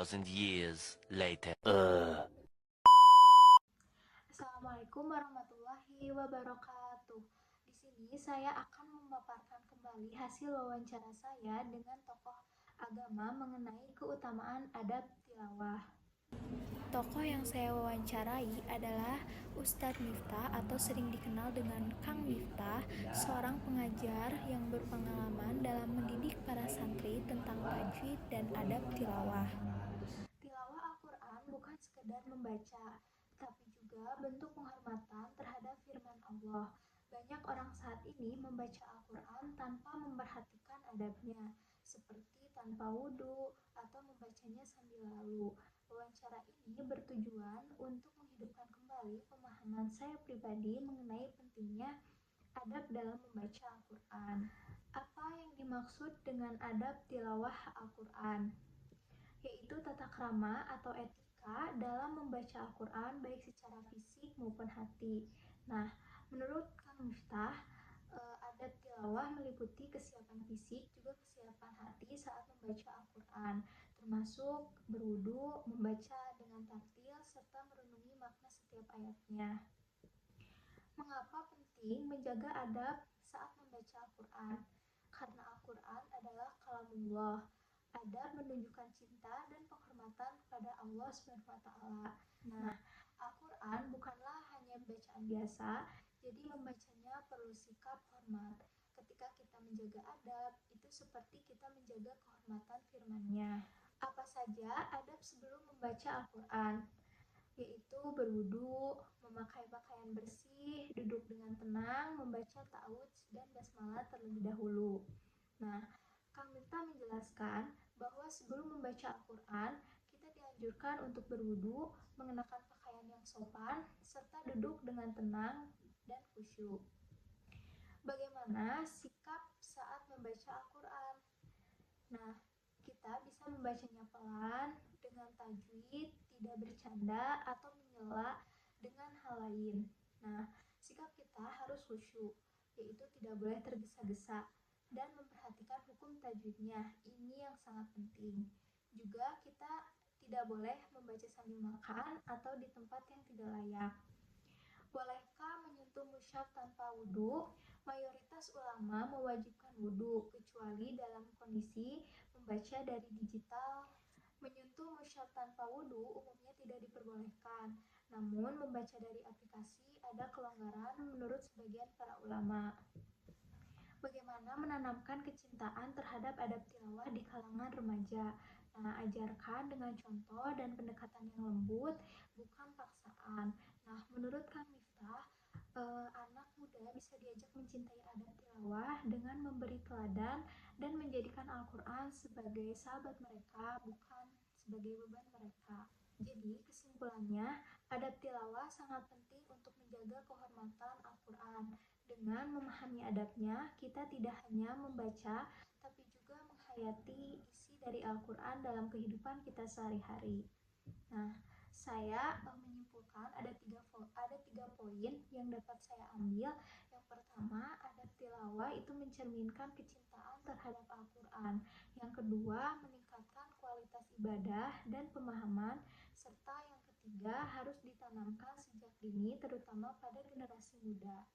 2,000 years later. Assalamualaikum warahmatullahi wabarakatuh. Di sini saya akan memaparkan kembali hasil wawancara saya dengan tokoh agama mengenai keutamaan adab tilawah. Tokoh yang saya wawancarai adalah Ustadz Miftah atau sering dikenal dengan Kang Miftah, seorang pengajar yang berpengalaman dalam mendidik para santri tentang tajwid dan adab tilawah. Tilawah Al-Quran bukan sekedar membaca, tapi juga bentuk penghormatan terhadap firman Allah. Banyak orang saat ini membaca Al-Quran tanpa memperhatikan adabnya, seperti tanpa wudhu atau membacanya sambil lalu. Wawancara ini bertujuan untuk menghidupkan kembali pemahaman saya pribadi mengenai pentingnya adab dalam membaca Al-Quran. Apa yang dimaksud dengan adab tilawah Al-Quran? Yaitu tata krama atau etika dalam membaca Al-Quran baik secara fisik maupun hati. Nah, menurut Kang Miftah, adab tilawah meliputi kesiapan fisik juga kesiapan hati saat membaca Al-Quran, termasuk berwudu, membaca dengan tartil, serta merenungi makna setiap ayatnya. Mengapa penting menjaga adab saat membaca Al-Quran? Karena Al-Quran adalah kalamullah. Adab menunjukkan cinta dan penghormatan kepada Allah SWT. Nah, Al-Quran bukanlah hanya bacaan biasa, jadi membacanya perlu sikap hormat. Ketika kita menjaga adab, itu seperti kita menjaga kehormatan firman-Nya. Apa saja adab sebelum membaca Al-Quran? Yaitu berwudu, memakai pakaian bersih, duduk dengan tenang, membaca ta'awudz dan basmalah terlebih dahulu. Nah, Kang Miftah menjelaskan bahwa sebelum membaca Al-Quran, kita dianjurkan untuk berwudu, mengenakan pakaian yang sopan, serta duduk dengan tenang dan khusyuk. Bagaimana sikap saat membaca Al-Quran? Nah, kita bisa membacanya pelan, dengan tajwid, tidak bercanda atau menyela dengan hal lain. Nah, sikap kita harus khusyuk, yaitu tidak boleh tergesa-gesa dan memperhatikan hukum tajwidnya. Ini yang sangat penting. Juga kita tidak boleh membaca sambil makan atau di tempat yang tidak layak. Bolehkah menyentuh mushaf tanpa wudhu? Mayoritas ulama mewajibkan wudhu, kecuali dalam kondisi membaca dari digital. Menyentuh mushaf tanpa wudhu umumnya tidak diperbolehkan. Namun, membaca dari aplikasi ada kelonggaran menurut sebagian para ulama. Bagaimana menanamkan kecintaan terhadap adab tilawah di kalangan remaja? Nah, ajarkan dengan contoh dan pendekatan yang lembut, bukan paksaan. Nah, menurut Kang Miftah, anak muda bisa diajak mencintai adab tilawah dengan memberi teladan dan menjadikan Al-Quran sebagai sahabat mereka, bukan sebagai beban mereka. Jadi, kesimpulannya, adab tilawah sangat penting untuk menjaga kehormatan Al-Quran. Dengan memahami adabnya, kita tidak hanya membaca, tapi juga menghayati isi dari Al-Quran dalam kehidupan kita sehari-hari. Nah, saya menyimpulkan ada tiga poin yang dapat saya ambil. Yang pertama, adab tilawah itu mencerminkan kecintaan terhadap Al-Quran. Yang kedua, meningkatkan kualitas ibadah dan pemahaman. Serta yang ketiga, harus ditanamkan sejak dini, terutama pada generasi muda.